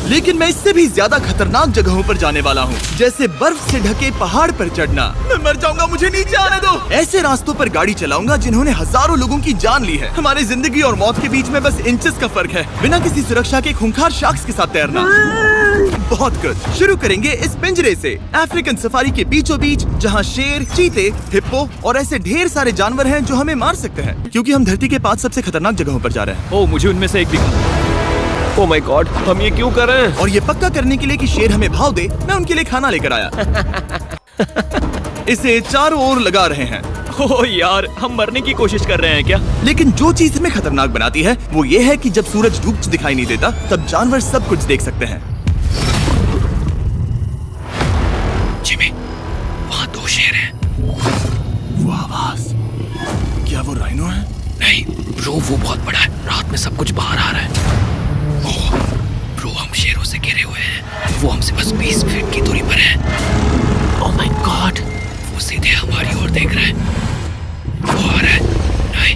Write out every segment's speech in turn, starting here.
लेकिन मैं इससे भी ज्यादा खतरनाक जगहों पर जाने वाला हूँ, जैसे बर्फ से ढके पहाड़ पर चढ़ना। मैं मर जाऊंगा, मुझे नीचे आने दो। ऐसे रास्तों पर गाड़ी चलाऊंगा जिन्होंने हजारों लोगों की जान ली है। हमारी जिंदगी और मौत के बीच में बस इंचेस का फर्क है। बिना किसी सुरक्षा के खूंखार शार्क्स के साथ तैरना। बहुत कुछ शुरू करेंगे इस पिंजरे से, अफ्रीकन सफारी के बीचों बीच, जहाँ शेर, चीते, हिप्पो और ऐसे ढेर सारे जानवर हैं जो हमें मार सकते हैं, क्योंकि हम धरती के 5 सबसे खतरनाक जगहों पर जा रहे हैं। ओह, मुझे उनमें से एक दिखा। ओह माय गॉड, हम ये क्यों कर रहे हैं? और ये पक्का करने के लिए कि शेर हमें भाव दे, मैं उनके लिए खाना लेकर आया। इसे चारों ओर लगा रहे हैं। ओह यार, हम मरने की कोशिश कर रहे हैं क्या? लेकिन जो चीज हमें खतरनाक बनाती है वो ये है कि जब सूरज डूब दिखाई नहीं देता तब जानवर सब कुछ देख सकते हैं। जिमी, वहाँ 2 शेर हैं। वो आवाज, क्या वो राइनो है? नहीं ब्रो, वो बहुत बड़ा है। रात में सब कुछ बाहर आ रहा है। ओह ब्रो, हम शेरों से घिरे हुए हैं। वो हमसे बस 20 फीट की दूरी पर है। ओह माय गॉड, वो सीधे हमारी ओर देख रहा है। वो आ रहा है। नहीं,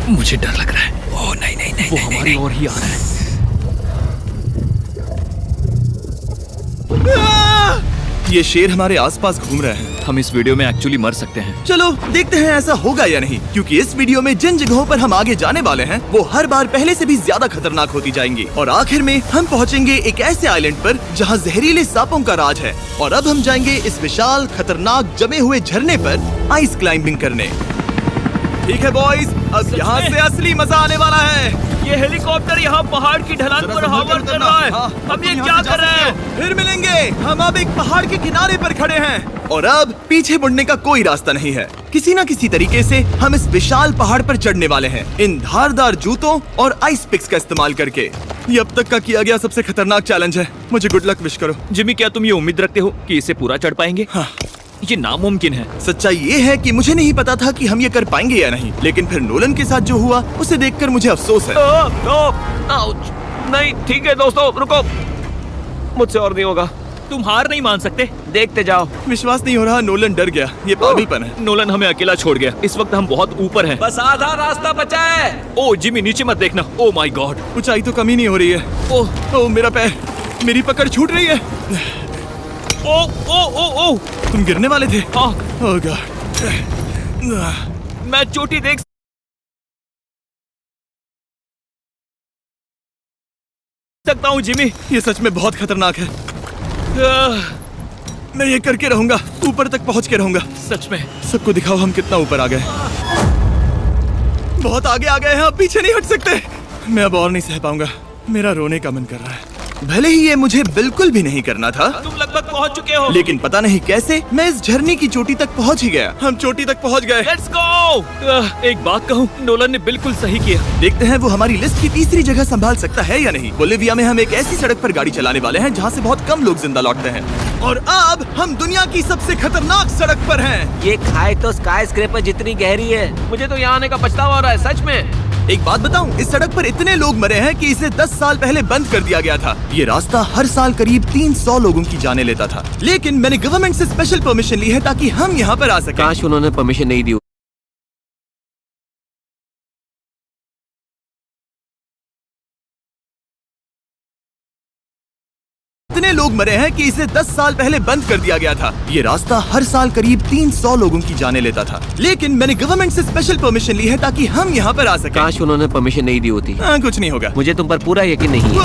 मुझे डर लग रहा है। ओह नहीं नहीं नहीं, वो हमारी ओर ही आ रहा है। ये शेर हमारे आसपास घूम रहे हैं। हम इस वीडियो में एक्चुअली मर सकते हैं। चलो देखते हैं ऐसा होगा या नहीं, क्योंकि इस वीडियो में जिन जगहों पर हम आगे जाने वाले हैं वो हर बार पहले से भी ज्यादा खतरनाक होती जाएंगी। और आखिर में हम पहुंचेंगे एक ऐसे आइलैंड पर जहां जहरीले सांपों का राज है। और अब हम जाएंगे इस विशाल, खतरनाक, जमे हुए झरने पर आइस क्लाइंबिंग करने। ठीक है बॉयज, अब यहाँ से असली मजा आने वाला है। ये हेलीकॉप्टर यहाँ पहाड़ की ढलान पर हवा कर रहा है। हम ये क्या कर रहे हैं? फिर मिलेंगे। हम अब एक पहाड़ के किनारे पर खड़े हैं और अब पीछे मुड़ने का कोई रास्ता नहीं है। किसी न किसी तरीके से हम इस विशाल पहाड़ पर चढ़ने वाले हैं, इन धारदार जूतों और आइस पिक्स का इस्तेमाल करके। ये अब तक का किया गया सबसे खतरनाक चैलेंज है। मुझे गुड लक विश करो। जिमी, क्या तुम ये उम्मीद रखते हो कि इसे पूरा चढ़ पाएंगे? हाँ। ये नामुमकिन है। सच्चाई ये है कि मुझे नहीं पता था कि हम ये कर पाएंगे या नहीं, लेकिन फिर नोलन के साथ जो हुआ उसे देखकर मुझे अफसोस है। नहीं ठीक है दोस्तों, रुको, मुझसे और नहीं होगा। तुम हार नहीं मान सकते, देखते जाओ। विश्वास नहीं हो रहा, नोलन डर गया। ये पागलपन है। नोलन हमें अकेला छोड़ गया। इस वक्त हम बहुत ऊपर हैं। बस आधा रास्ता बचा है। ओह जिमी, नीचे मत देखना। ओह माय गॉड, ऊंचाई तो कमी नहीं हो रही है। ओह मेरा पैर, मेरी पकड़ छूट रही है। ओह तुम गिरने वाले थे। हाँ। ओह गॉड, मैं चोटी देख सकता हूँ जिमी। ये सच में बहुत खतरनाक है। मैं ये करके रहूंगा, ऊपर तक पहुंच के रहूंगा। सच में। सबको दिखाओ हम कितना ऊपर आ गए। बहुत आगे आ गए हैं, अब पीछे नहीं हट सकते। मैं अब और नहीं सह पाऊंगा, मेरा रोने का मन कर रहा है। भले ही ये मुझे बिल्कुल भी नहीं करना था। तुम लगभग पहुंच चुके हो, लेकिन पता नहीं कैसे मैं इस झरने की चोटी तक पहुंच ही गया। हम चोटी तक पहुंच गए। Let's go. एक बात कहूँ, नोलन ने बिल्कुल सही किया। देखते हैं वो हमारी लिस्ट की तीसरी जगह संभाल सकता है या नहीं। बोलिविया में हम एक ऐसी सड़क पर गाड़ी चलाने वाले हैं जहाँ से बहुत कम लोग जिंदा लौटते हैं। और अब हम दुनिया की सबसे खतरनाक सड़क पर हैं। ये खाई तो स्काई स्क्रैपर जितनी गहरी है। मुझे तो यहाँ आने का पछतावा हो रहा है, सच में। एक बात बताऊं, इस सड़क पर इतने लोग मरे हैं कि इसे 10 साल पहले बंद कर दिया गया था। ये रास्ता हर साल करीब 300 लोगों की जाने लेता था, लेकिन मैंने गवर्नमेंट से स्पेशल परमिशन ली है ताकि हम यहाँ पर आ सकें। काश उन्होंने परमिशन नहीं दी। इतने लोग मरे हैं कि इसे 10 साल पहले बंद कर दिया गया था। ये रास्ता हर साल करीब 300 लोगों की जाने लेता था, लेकिन मैंने गवर्नमेंट से स्पेशल परमिशन ली है ताकि हम यहाँ पर आ सकें। काश उन्होंने परमिशन नहीं दी होती। कुछ नहीं होगा। मुझे तुम पर पूरा यकीन नहीं है।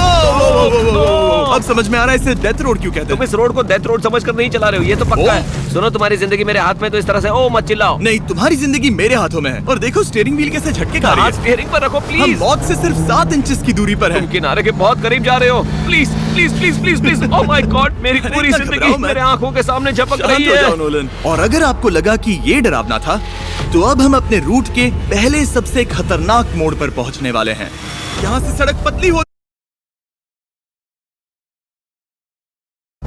अब समझ में आ रहा है इसे डेथ रोड क्यों कहते हैं। तुम इस रोड को डेथ रोड समझकर नहीं चला रहे हो, ये तो पक्का है। सुनो, तुम्हारी जिंदगी मेरे हाथ में, तो इस तरह से ओ मत चिल्लाओ। नहीं, तुम्हारी जिंदगी मेरे हाथों में है। और देखो स्टीयरिंग व्हील कैसे झटके खा रही है। स्टीयरिंग पर रखो हम प्लीज। मौत से सिर्फ 7 इंचेस की दूरी पर हैं। तुम किनारे के बहुत करीब जा रहे हो। Please please please please please. Oh my God, मेरी पूरी जिंदगी मेरे आंखों के सामने झपक रही शांत हो जाओ है। नोलन। और अगर आपको लगा कि ये डरावना था, तो अब हम अपने रूट के पहले सबसे खतरनाक मोड़ पर पहुंचने वाले हैं। यहाँ से सड़क पतली होती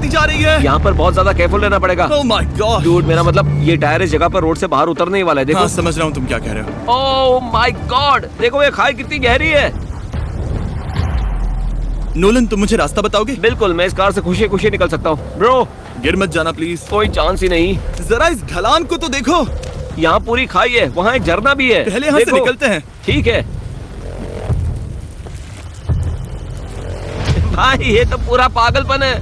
जा रही है। यहाँ पर बहुत ज्यादा केयरफुल रहना पड़ेगा। Oh my God. डूड, मेरा मतलब ये टायर इस जगह पर रोड से बाहर उतरने ही वाला है। देखो। हाँ, समझ रहा हूँ तुम क्या कह रहे हो। ओह माय गॉड, देखो ये खाई कितनी गहरी है। नोलन, तुम मुझे रास्ता बताओगे? बिल्कुल, मैं इस कार से खुशी खुशी निकल सकता हूँ। ब्रो, गिर मत जाना प्लीज। कोई चांस ही नहीं। जरा इस ढलान को तो देखो। यहाँ पूरी खाई है, वहाँ एक झरना भी है। पहले यहाँ से निकलते हैं। ठीक है। भाई ये तो पूरा पागलपन है।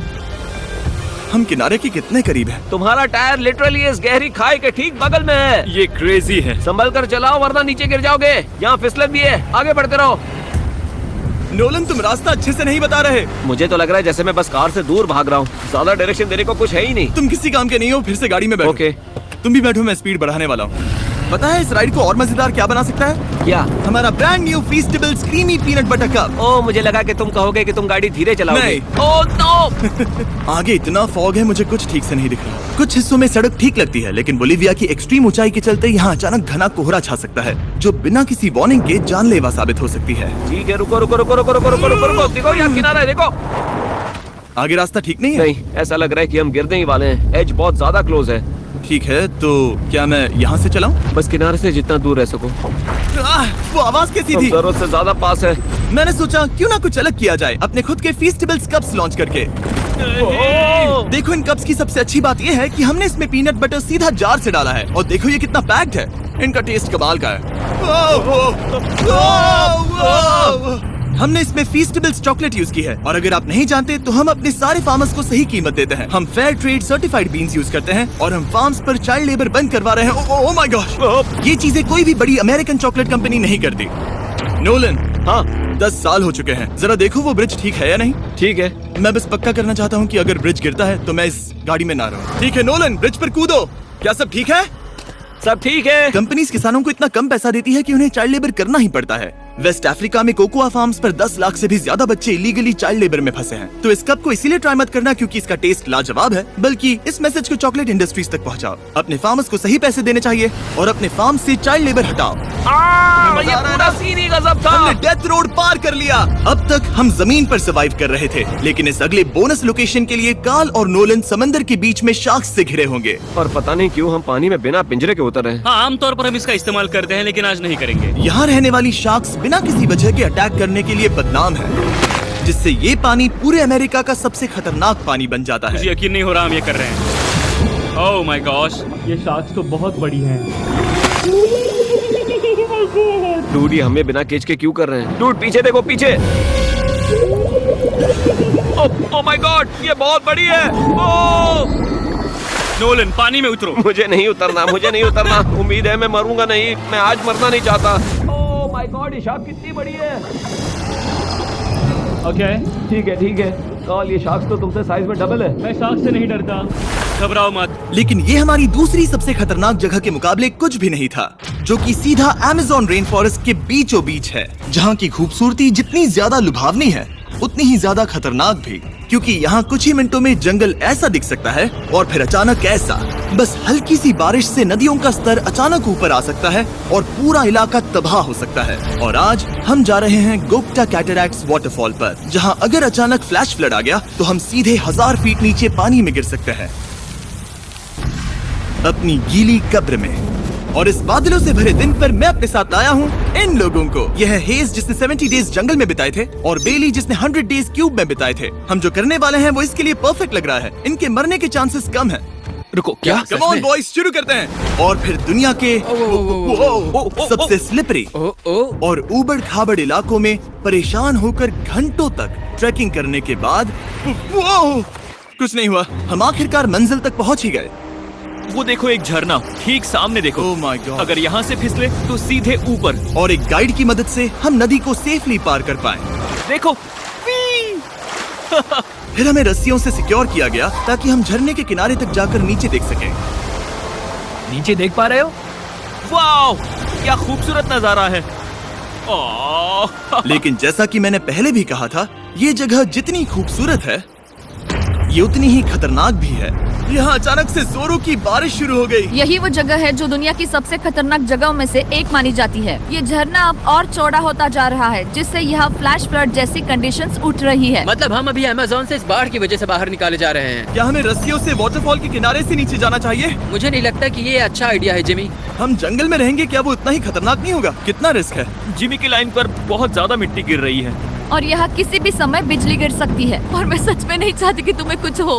हम किनारे के कितने करीब हैं? तुम्हारा टायर लिटरली इस गहरी खाई के ठीक बगल में है। ये क्रेजी है। संभल कर चलाओ वरना नीचे गिर जाओगे। यहाँ फिसलन भी है, आगे बढ़ते रहो। नोलन, तुम रास्ता अच्छे से नहीं बता रहे। मुझे तो लग रहा है जैसे मैं बस कार से दूर भाग रहा हूँ। ज्यादा डायरेक्शन देने को कुछ है ही नहीं। तुम किसी काम के नहीं हो, फिर से गाड़ी में बैठो। ओके। तुम भी बैठो, मैं स्पीड बढ़ाने वाला हूँ। पता है इस राइड को और मजेदार क्या बना सकता है? क्या? हमारा brand new Feastable creamy peanut butter cup. ओ, मुझे लगा कि तुम कहोगे कि तुम गाड़ी धीरे चलाओगे। नहीं। Oh no. आगे इतना फॉग है, मुझे कुछ ठीक से नहीं दिख रहा। कुछ हिस्सों में सड़क ठीक लगती है, लेकिन बोलिविया की एक्सट्रीम ऊंचाई के चलते यहाँ अचानक घना कोहरा छा सकता है, जो बिना किसी वार्निंग के जानलेवा साबित हो सकती है। ठीक है, रुको रुको रुको रुको रुको रुको रुको रुको। देखो यहाँ किनारा है, देखो। आगे रास्ता ठीक नहीं है? नहीं, ऐसा लग रहा है कि हम गिरने ही वाले हैं। एज बहुत ज्यादा क्लोज है। ठीक है, तो क्या मैं यहाँ से चलाऊं? बस किनारे से जितना दूर रह सको। वो आवाज कैसी हम थी? जरूरत से ज्यादा पास है। मैंने सोचा क्यों ना कुछ अलग किया जाए, अपने खुद के फीस्टेबल्स कप्स लॉन्च करके। देखो इन कप्स की सबसे अच्छी बात ये है कि हमने इसमें पीनट बटर सीधा जार से डाला है, और देखो ये कितना पैक्ड है। इनका टेस्ट कमाल का है। हमने इसमें फीस्टेबल्स चॉकलेट यूज की है, और अगर आप नहीं जानते तो हम अपने सारे फार्मर्स को सही कीमत देते हैं। हम fair trade certified beans use करते हैं, और हम फार्म्स पर चाइल्ड लेबर बंद करवा रहे हैं। ओह माय गॉश, ये चीजें कोई भी बड़ी अमेरिकन चॉकलेट कंपनी नहीं करती। नोलन, हाँ 10 साल हो चुके हैं, जरा देखो वो ब्रिज ठीक है या नहीं। ठीक है। मैं बस पक्का करना चाहता हूँ कि अगर ब्रिज गिरता है तो मैं इस गाड़ी में ना रहूं। ठीक है नोलन, ब्रिज पर कूदो। क्या सब ठीक है? सब ठीक है। कंपनीज किसानों को इतना कम पैसा देती है कि उन्हें चाइल्ड लेबर करना ही पड़ता है। वेस्ट अफ्रीका में कोकोआ फार्म्स पर 10 लाख से भी ज्यादा बच्चे इलीगली चाइल्ड लेबर में फंसे हैं। तो इस कप को इसीलिए ट्राई मत करना क्योंकि इसका टेस्ट लाजवाब है, बल्कि इस मैसेज को चॉकलेट इंडस्ट्रीज तक पहुंचाओ। अपने फार्मर्स को सही पैसे देने चाहिए और अपने फार्म से चाइल्ड लेबर हटाओ। ये पूरा सीन ही गजब था। हमने डेथ रोड पार कर लिया। अब तक हम जमीन पर सर्वाइव कर रहे थे, लेकिन इस अगले बोनस लोकेशन के लिए कार्ल और नोलन समंदर के बीच में शार्क्स से घिरे होंगे। और पता नहीं क्यों हम पानी में बिना पिंजरे के उतर रहे हैं। हाँ, आमतौर पर हम इसका इस्तेमाल करते हैं, लेकिन आज नहीं करेंगे। यहाँ रहने वाली शार्क्स बिना किसी वजह के अटैक करने के लिए बदनाम है, जिससे ये पानी पूरे अमेरिका का सबसे खतरनाक पानी बन जाता मुझे है। यकीन नहीं हो रहा हम ये कर रहे हैं। ओह माय गॉश, ये शार्क्स तो बहुत बड़ी हैं। डूड, ये हमें बिना केज के क्यों कर रहे हैं? डूड पीछे देखो, पीछे। ओह माय गॉड, ये बहुत बड़ी है। ओह नोलन, पानी में उतरो। मुझे नहीं उतरना, मुझे नहीं उतरना। उम्मीद है मैं मरूंगा नहीं। मैं आज मरना नहीं चाहता। ओह माय गॉड, ये शार्क कितनी बड़ी है। ओके, ठीक है ठीक है। कार्ल, ये शार्क तो तुमसे साइज में डबल है। मैं शार्क से नहीं डरता, घबराओ मत। लेकिन ये हमारी दूसरी सबसे खतरनाक जगह के मुकाबले कुछ भी नहीं था, जो कि सीधा अमेज़न रेन फॉरेस्ट के बीचों बीच है, जहाँ की खूबसूरती जितनी ज्यादा लुभावनी है उतनी ही ज्यादा खतरनाक भी, क्योंकि यहाँ कुछ ही मिनटों में जंगल ऐसा दिख सकता है और फिर अचानक ऐसा। बस हल्की सी बारिश से नदियों का स्तर अचानक ऊपर आ सकता है और पूरा इलाका तबाह हो सकता है। और आज हम जा रहे हैं गोप्टा कैटरैक्ट्स वाटरफॉल पर, जहाँ अगर अचानक फ्लैश फ्लड आ गया तो हम सीधे 1000 फीट नीचे पानी में गिर सकते हैं, अपनी गीली कब्र में। और इस बादलों से भरे दिन पर मैं अपने साथ लाया हूँ इन लोगों को। यह है हेज जिसने 70 डेज जंगल में बिताए थे, और बेली जिसने 100 डेज क्यूब में बिताए थे। हम जो करने वाले हैं वो इसके लिए परफेक्ट लग रहा है। इनके मरने के चांसेस कम हैं। रुको, क्या? कम ऑन बॉयज, शुरू करते हैं। और फिर दुनिया के सबसे स्लिपरी और ऊबड़ खाबड़ इलाकों में परेशान होकर घंटों तक ट्रैकिंग करने के बाद कुछ नहीं हुआ, हम आखिरकार मंजिल तक पहुंच ही गए। वो देखो, एक झरना ठीक सामने देखो। Oh my God. अगर यहाँ से फिसले तो सीधे ऊपर। और एक गाइड की मदद से हम नदी को सेफली पार कर पाए। देखो। फिर हमें रस्सियों से सिक्योर किया गया ताकि हम झरने के किनारे तक जाकर नीचे देख सकें। नीचे देख पा रहे हो? वाओ, क्या खूबसूरत नजारा है। ओह। लेकिन जैसा कि मैंने पहले भी कहा था, ये जगह जितनी खूबसूरत है ये उतनी ही खतरनाक भी है। यहाँ अचानक से जोरों की बारिश शुरू हो गई। यही वो जगह है जो दुनिया की सबसे खतरनाक जगहों में से एक मानी जाती है। ये झरना अब और चौड़ा होता जा रहा है, जिससे यहाँ फ्लैश फ्लड जैसी कंडीशंस उठ रही है। मतलब हम अभी अमेज़न से इस बाढ़ की वजह से बाहर निकाले जा रहे हैं। क्या हमें रस्सियों से वाटरफॉल के किनारे से नीचे जाना चाहिए? मुझे नहीं लगता कि ये अच्छा आइडिया है जिमी। हम जंगल में रहेंगे, क्या वो उतना ही खतरनाक नहीं होगा? कितना रिस्क है? जिमी की लाइन पर बहुत ज्यादा मिट्टी गिर रही है। और यहाँ किसी भी समय बिजली गिर सकती है, और मैं सच में नहीं चाहती कि तुम्हें कुछ हो।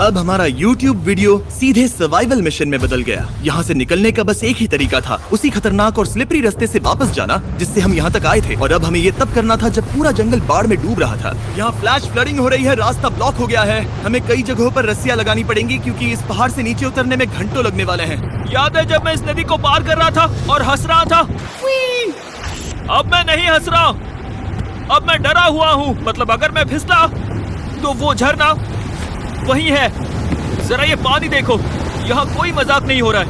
अब हमारा YouTube वीडियो सीधे सर्वाइवल मिशन में बदल गया। यहाँ से निकलने का बस एक ही तरीका था, उसी खतरनाक और स्लिपरी रास्ते से वापस जाना जिससे हम यहाँ तक आए थे। और अब हमें ये तब करना था जब पूरा जंगल बाढ़ में डूब रहा था। यहाँ फ्लैश फ्लडिंग हो रही है, रास्ता ब्लॉक हो गया है। हमें कई जगहों पर रस्सियाँ लगानी पड़ेंगी क्योंकि इस पहाड़ से नीचे उतरने में घंटों लगने वाले हैं। याद है जब मैं इस नदी को पार कर रहा था और हंस रहा था? अब मैं नहीं हंस रहा, अब मैं डरा हुआ हूँ। मतलब अगर मैं फिसला तो वो झरना वही है। जरा ये पानी देखो, यहाँ कोई मजाक नहीं हो रहा है।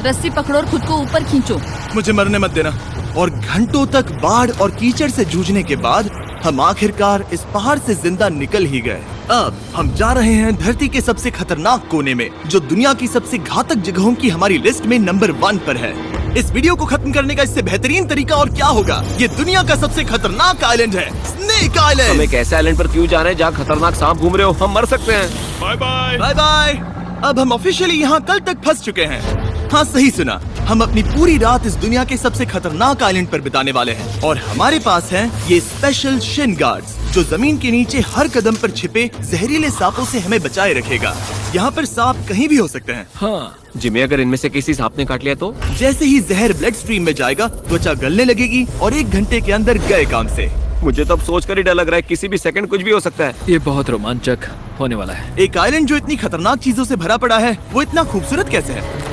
रस्सी पकड़ो और खुद को ऊपर खींचो। मुझे मरने मत देना। और घंटों तक बाढ़ और कीचड़ से जूझने के बाद हम आखिरकार इस पहाड़ से जिंदा निकल ही गए। अब हम जा रहे हैं धरती के सबसे खतरनाक कोने में, जो दुनिया की सबसे घातक जगहों की हमारी लिस्ट में नंबर 1 पर है। इस वीडियो को खत्म करने का इससे बेहतरीन तरीका और क्या होगा? ये दुनिया का सबसे खतरनाक आइलैंड है, स्नेक हम आइलैंड। एक ऐसे आइलैंड पर क्यों जा रहे हैं जहाँ खतरनाक सांप घूम रहे हो? हम मर सकते हैं। Bye bye. Bye bye. अब हम ऑफिशियली यहाँ कल तक फंस चुके हैं। हाँ, सही सुना, हम अपनी पूरी रात इस दुनिया के सबसे खतरनाक आइलैंड पर बिताने वाले हैं। और हमारे पास हैं ये स्पेशल शिन गार्ड्स, जो जमीन के नीचे हर कदम पर छिपे जहरीले सांपों से हमें बचाए रखेगा। यहाँ पर सांप कहीं भी हो सकते हैं। हाँ जिमी, अगर इनमें से किसी सांप ने काट लिया तो? जैसे ही जहर ब्लड स्ट्रीम में जाएगा, त्वचा गलने लगेगी और 1 घंटे के अंदर गए काम से। मुझे तो अब सोच कर ही डर लग रहा है, किसी भी सेकंड कुछ भी हो सकता है। ये बहुत रोमांचक होने वाला है। एक आइलैंड जो इतनी खतरनाक चीजों से भरा पड़ा है, वो इतना खूबसूरत कैसे है?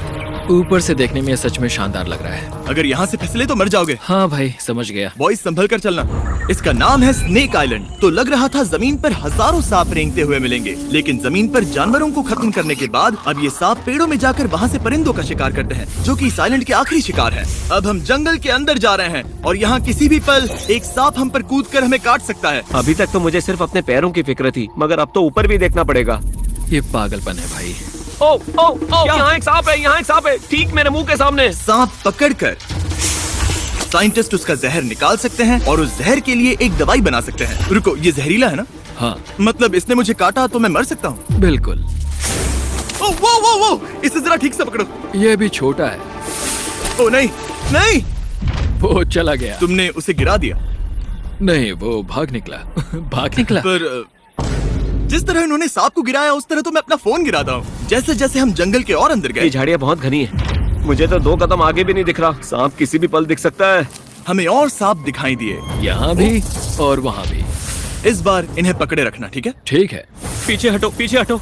ऊपर से देखने में ये सच में शानदार लग रहा है। अगर यहाँ से फिसले तो मर जाओगे। हाँ भाई, समझ गया। बॉयज संभल कर चलना। इसका नाम है स्नेक आइलैंड। तो लग रहा था जमीन पर हजारों सांप रेंगते हुए मिलेंगे, लेकिन जमीन पर जानवरों को खत्म करने के बाद अब ये सांप पेड़ों में जाकर वहाँ से परिंदों का शिकार करते हैं, जो कि इस आइलैंड के आखिरी शिकार है। अब हम जंगल के अंदर जा रहे हैं और यहाँ किसी भी पल एक सांप हम पर कूद कर हमें काट सकता है। अभी तक तो मुझे सिर्फ अपने पैरों की फिक्र थी, मगर अब तो ऊपर भी देखना पड़ेगा। ये पागलपन है भाई। ओ ओ ओ, यहाँ एक सांप है, यहाँ एक सांप है, ठीक मेरे मुंह के सामने। सांप पकड़कर साइंटिस्ट उसका जहर निकाल सकते हैं और उस जहर के लिए एक दवाई बना सकते हैं। रुको, ये जहरीला है ना? हाँ मतलब इसने मुझे काटा तो मैं मर सकता हूँ? बिल्कुल। ओ, वो, इसे जरा ठीक से पकड़ो। ये भी छोटा है। ओ नहीं, नहीं, वो चला गया। तुमने उसे गिरा दिया। नहीं, वो भाग निकला। भाग निकला। पर जिस तरह इन्होंने सांप को गिराया, उस तरह तो मैं अपना फोन गिराता हूँ। जैसे जैसे हम जंगल के और अंदर ये गए, झाड़ियाँ बहुत घनी है, मुझे तो 2 कदम आगे भी नहीं दिख रहा। सांप किसी भी पल दिख सकता है। हमें और सांप दिखाई दिए। यहाँ भी और वहाँ भी। इस बार इन्हें पकड़े रखना, ठीक है? ठीक है। पीछे हटो, पीछे हटो।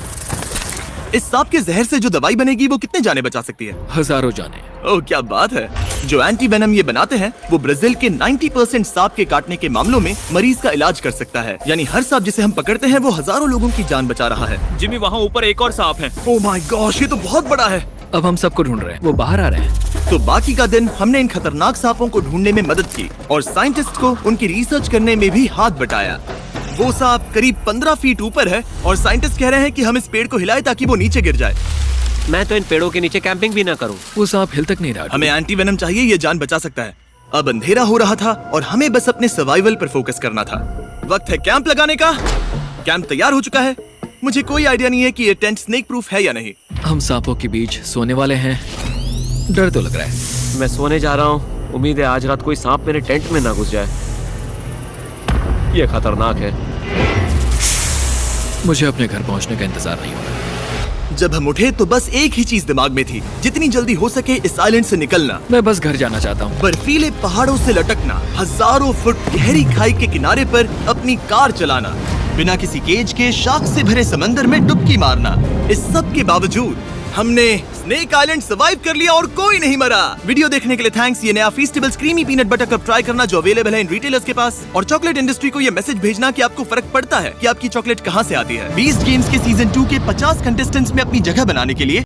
इस सांप के जहर से जो दवाई बनेगी वो कितने जाने बचा सकती है? हजारों जाने। ओह, क्या बात है। जो एंटी वेनम ये बनाते हैं, वो ब्राजील के 90% सांप के काटने के मामलों में मरीज का इलाज कर सकता है। यानी हर सांप जिसे हम पकड़ते हैं वो हजारों लोगों की जान बचा रहा है। जिमी, वहाँ ऊपर एक और सांप है। ओह माय गॉश, ये तो बहुत बड़ा है। अब हम सबको ढूंढ रहे हैं, वो बाहर आ रहे हैं। तो बाकी का दिन हमने इन खतरनाक सांपों को ढूंढने में मदद की और साइंटिस्ट को उनकी रिसर्च करने में भी हाथ बटाया। वो सांप करीब 15 फीट ऊपर है और साइंटिस्ट कह रहे हैं कि हम इस पेड़ को हिलाएं ताकि वो नीचे गिर जाए। मैं तो इन पेड़ों के नीचे कैंपिंग भी ना करूं। वो सांप हिल तक नहीं रहा। हमें एंटी वेनम चाहिए, ये जान बचा सकता है। अब अंधेरा हो रहा था और हमें बस अपने सर्वाइवल पर फोकस करना था। वक्त है कैंप लगाने का। कैंप तैयार हो चुका है। मुझे कोई आइडिया नहीं है कि ये टेंट स्नेक प्रूफ है या नहीं। हम सांपों के बीच सोने वाले हैं। डर तो लग रहा है। मैं सोने जा रहा हूँ। उम्मीद है आज रात कोई सांप मेरे टेंट में ना घुस जाए। ये खतरनाक है। मुझे अपने घर पहुंचने का इंतजार नहीं हो रहा। जब हम उठे तो बस एक ही चीज दिमाग में थी, जितनी जल्दी हो सके इस आइलैंड से निकलना। मैं बस घर जाना चाहता हूँ। बर्फीले पहाड़ों से लटकना, हजारों फुट गहरी खाई के किनारे पर अपनी कार चलाना, बिना किसी केज के शार्क से भरे समंदर में डुबकी मारना। इस सब के बावजूद हमने स्नेक आइलैंड सर्वाइव कर लिया और कोई नहीं मरा। वीडियो देखने के लिए थैंक्स। ये नया Feastables creamy peanut butter cup try करना, जो अवेलेबल है इन रिटेलर्स के पास। और चॉकलेट इंडस्ट्री को ये मैसेज भेजना कि आपको फर्क पड़ता है कि आपकी चॉकलेट कहाँ से आती है। बीस्ट गेम्स के सीजन 2 के 50 कंटेस्टेंट्स में अपनी जगह बनाने के लिए